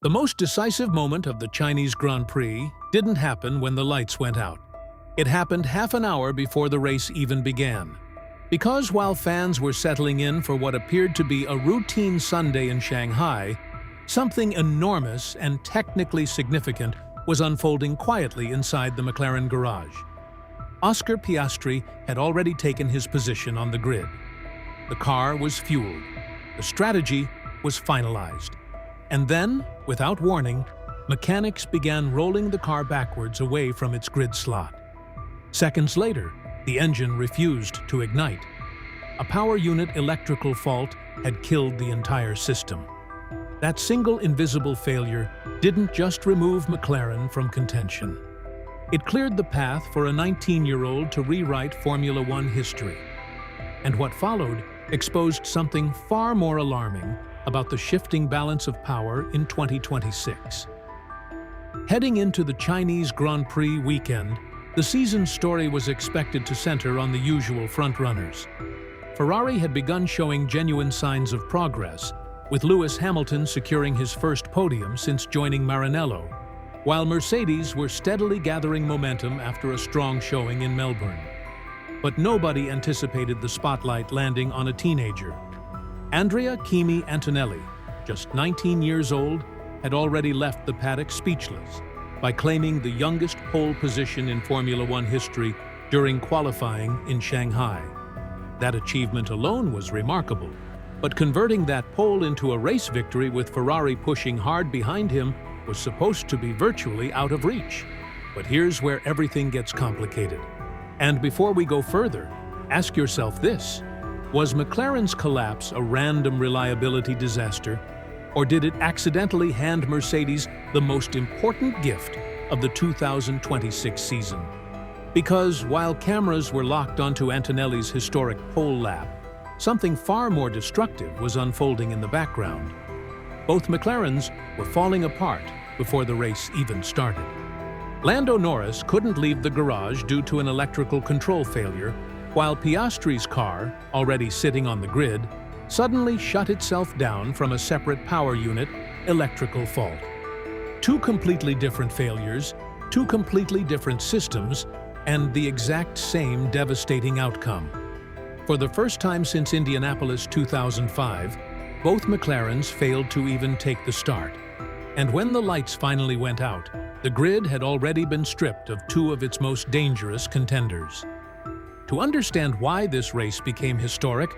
The most decisive moment of the Chinese Grand Prix didn't happen when the lights went out. It happened half an hour before the race even began. Because while fans were settling in for what appeared to be a routine Sunday in Shanghai, something enormous and technically significant was unfolding quietly inside the McLaren garage. Oscar Piastri had already taken his position on the grid. The car was fueled. The strategy was finalized. And then, without warning, mechanics began rolling the car backwards away from its grid slot. Seconds later, the engine refused to ignite. A power unit electrical fault had killed the entire system. That single invisible failure didn't just remove McLaren from contention. It cleared the path for a 19-year-old to rewrite Formula One history. And what followed exposed something far more alarming about the shifting balance of power in 2026. Heading into the Chinese Grand Prix weekend, the season's story was expected to center on the usual frontrunners. Ferrari had begun showing genuine signs of progress, with Lewis Hamilton securing his first podium since joining Maranello, while Mercedes were steadily gathering momentum after a strong showing in Melbourne. But nobody anticipated the spotlight landing on a teenager. Andrea Kimi Antonelli, just 19 years old, had already left the paddock speechless by claiming the youngest pole position in Formula One history during qualifying in Shanghai. That achievement alone was remarkable, but converting that pole into a race victory with Ferrari pushing hard behind him was supposed to be virtually out of reach. But here's where everything gets complicated. And before we go further, ask yourself this: was McLaren's collapse a random reliability disaster, or did it accidentally hand Mercedes the most important gift of the 2026 season? Because while cameras were locked onto Antonelli's historic pole lap, something far more destructive was unfolding in the background. Both McLarens were falling apart before the race even started. Lando Norris couldn't leave the garage due to an electrical control failure, while Piastri's car, already sitting on the grid, suddenly shut itself down from a separate power unit electrical fault. Two completely different failures, two completely different systems, and the exact same devastating outcome. For the first time since Indianapolis 2005, both McLarens failed to even take the start. And when the lights finally went out, the grid had already been stripped of two of its most dangerous contenders. To understand why this race became historic,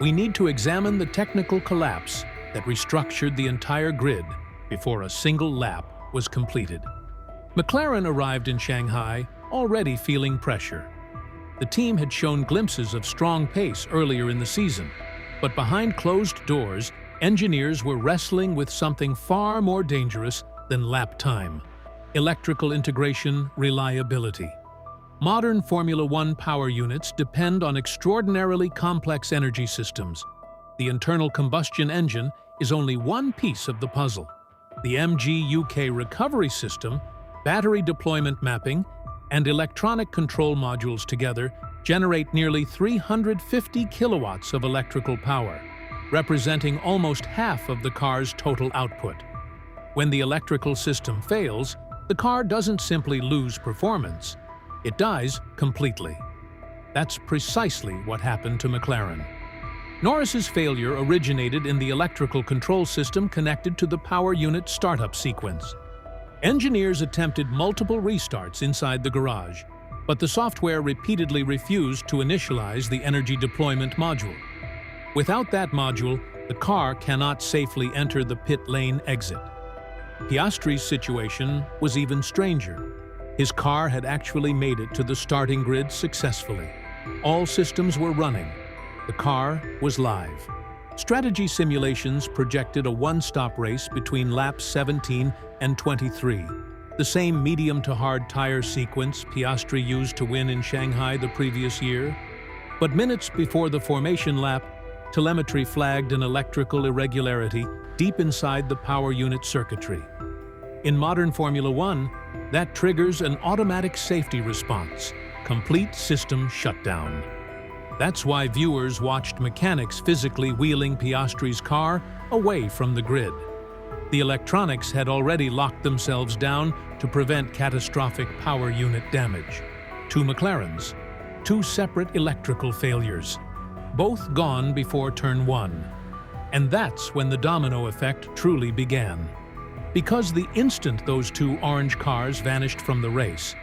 we need to examine the technical collapse that restructured the entire grid before a single lap was completed. McLaren arrived in Shanghai already feeling pressure. The team had shown glimpses of strong pace earlier in the season, but behind closed doors, engineers were wrestling with something far more dangerous than lap time: electrical integration reliability. Modern Formula One power units depend on extraordinarily complex energy systems. The internal combustion engine is only one piece of the puzzle. The MG-UK recovery system, battery deployment mapping, and electronic control modules together generate nearly 350 kilowatts of electrical power, representing almost half of the car's total output. When the electrical system fails, the car doesn't simply lose performance. It dies completely. That's precisely what happened to McLaren. Norris's failure originated in the electrical control system connected to the power unit startup sequence. Engineers attempted multiple restarts inside the garage, but the software repeatedly refused to initialize the energy deployment module. Without that module, the car cannot safely enter the pit lane exit. Piastri's situation was even stranger. His car had actually made it to the starting grid successfully. All systems were running. The car was live. Strategy simulations projected a one-stop race between laps 17 and 23, the same medium-to-hard tire sequence Piastri used to win in Shanghai the previous year. But minutes before the formation lap, telemetry flagged an electrical irregularity deep inside the power unit circuitry. In modern Formula One, that triggers an automatic safety response: complete system shutdown. That's why viewers watched mechanics physically wheeling Piastri's car away from the grid. The electronics had already locked themselves down to prevent catastrophic power unit damage. 2 McLaren's, 2 separate electrical failures, both gone before turn 1. And that's when the domino effect truly began. Because the instant those 2 orange cars vanished from the race,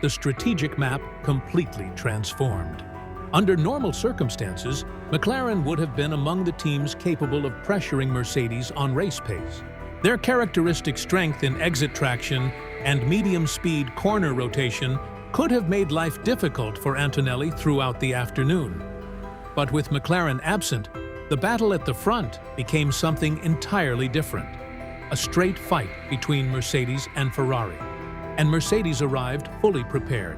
the strategic map completely transformed. Under normal circumstances, McLaren would have been among the teams capable of pressuring Mercedes on race pace. Their characteristic strength in exit traction and medium-speed corner rotation could have made life difficult for Antonelli throughout the afternoon. But with McLaren absent, the battle at the front became something entirely different. A straight fight between Mercedes and Ferrari. And Mercedes arrived fully prepared.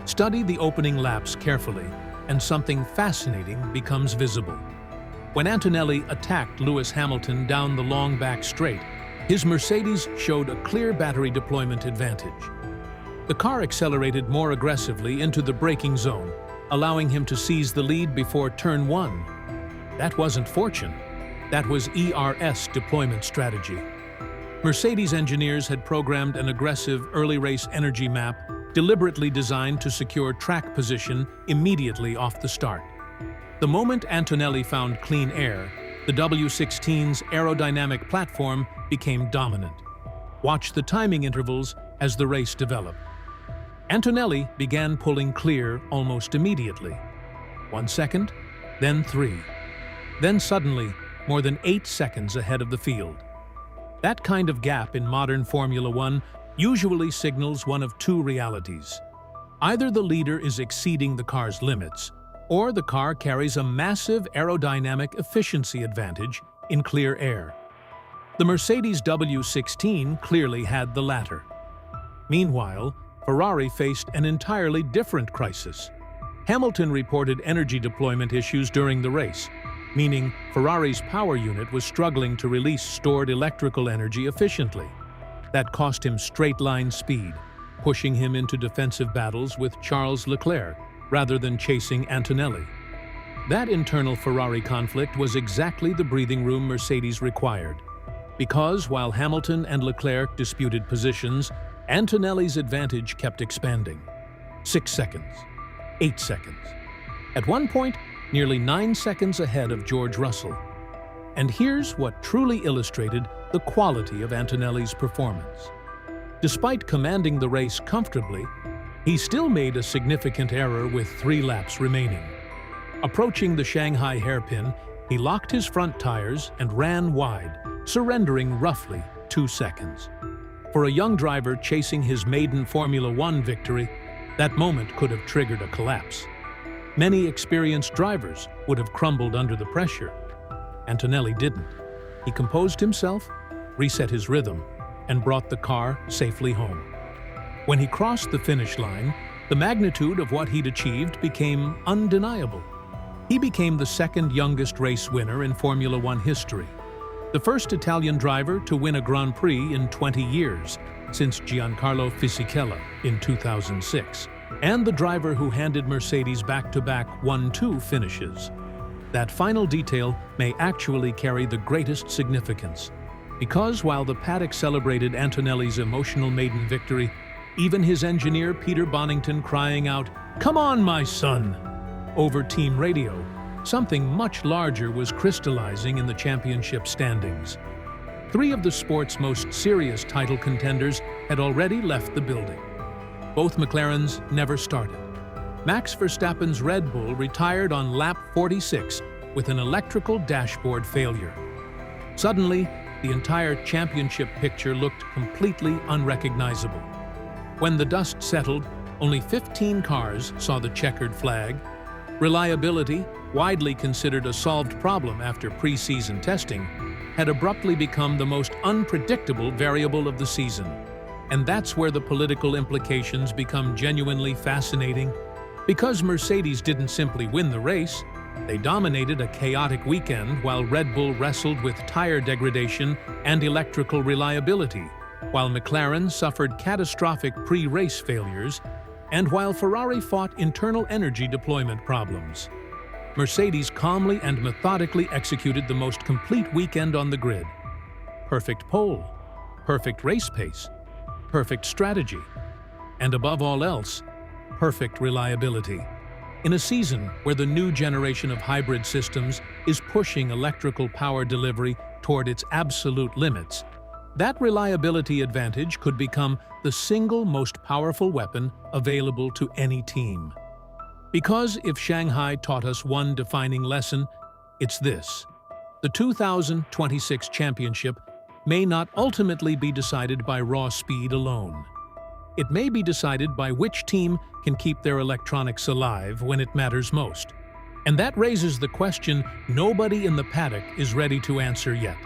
Study the opening laps carefully, and something fascinating becomes visible. When Antonelli attacked Lewis Hamilton down the long back straight, his Mercedes showed a clear battery deployment advantage. The car accelerated more aggressively into the braking zone, allowing him to seize the lead before turn 1. That wasn't fortune. That was ERS deployment strategy. Mercedes engineers had programmed an aggressive early race energy map deliberately designed to secure track position immediately off the start. The moment Antonelli found clean air, the W16's aerodynamic platform became dominant. Watch the timing intervals as the race developed. Antonelli began pulling clear almost immediately. 1 second, then 3. Then suddenly, more than 8 seconds ahead of the field. That kind of gap in modern Formula One usually signals one of 2 realities. Either the leader is exceeding the car's limits, or the car carries a massive aerodynamic efficiency advantage in clear air. The Mercedes W16 clearly had the latter. Meanwhile, Ferrari faced an entirely different crisis. Hamilton reported energy deployment issues during the race, meaning Ferrari's power unit was struggling to release stored electrical energy efficiently. That cost him straight-line speed, pushing him into defensive battles with Charles Leclerc rather than chasing Antonelli. That internal Ferrari conflict was exactly the breathing room Mercedes required. Because while Hamilton and Leclerc disputed positions, Antonelli's advantage kept expanding. 6 seconds, 8 seconds. At one point, nearly 9 seconds ahead of George Russell. And here's what truly illustrated the quality of Antonelli's performance. Despite commanding the race comfortably, he still made a significant error with 3 laps remaining. Approaching the Shanghai hairpin, he locked his front tires and ran wide, surrendering roughly 2 seconds. For a young driver chasing his maiden Formula One victory, that moment could have triggered a collapse. Many experienced drivers would have crumbled under the pressure. Antonelli didn't. He composed himself, reset his rhythm, and brought the car safely home. When he crossed the finish line, the magnitude of what he'd achieved became undeniable. He became the second youngest race winner in Formula One history, the first Italian driver to win a Grand Prix in 20 years, since Giancarlo Fisichella in 2006, and the driver who handed Mercedes back-to-back 1-2 finishes. That final detail may actually carry the greatest significance, because while the paddock celebrated Antonelli's emotional maiden victory, even his engineer Peter Bonington crying out, "Come on, my son!" over team radio, something much larger was crystallizing in the championship standings. 3 of the sport's most serious title contenders had already left the building. Both McLaren's never started. Max Verstappen's Red Bull retired on lap 46 with an electrical dashboard failure. Suddenly, the entire championship picture looked completely unrecognizable. When the dust settled, only 15 cars saw the checkered flag. Reliability, widely considered a solved problem after pre-season testing, had abruptly become the most unpredictable variable of the season. And that's where the political implications become genuinely fascinating. Because Mercedes didn't simply win the race, they dominated a chaotic weekend while Red Bull wrestled with tire degradation and electrical reliability, while McLaren suffered catastrophic pre-race failures, and while Ferrari fought internal energy deployment problems. Mercedes calmly and methodically executed the most complete weekend on the grid. perfect pole, perfect race pace, perfect strategy, and above all else, perfect reliability. In a season where the new generation of hybrid systems is pushing electrical power delivery toward its absolute limits, that reliability advantage could become the single most powerful weapon available to any team. Because if Shanghai taught us one defining lesson, it's this: the 2026 championship may not ultimately be decided by raw speed alone. It may be decided by which team can keep their electronics alive when it matters most. And that raises the question nobody in the paddock is ready to answer yet.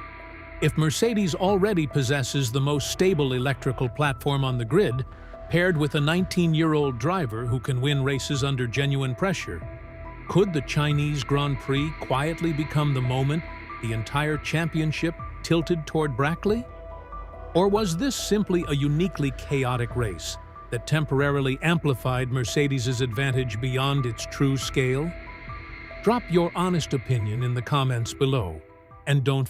If Mercedes already possesses the most stable electrical platform on the grid, paired with a 19-year-old driver who can win races under genuine pressure, could the Chinese Grand Prix quietly become the moment the entire championship tilted toward Brackley? Or was this simply a uniquely chaotic race that temporarily amplified Mercedes' advantage beyond its true scale? Drop your honest opinion in the comments below. And don't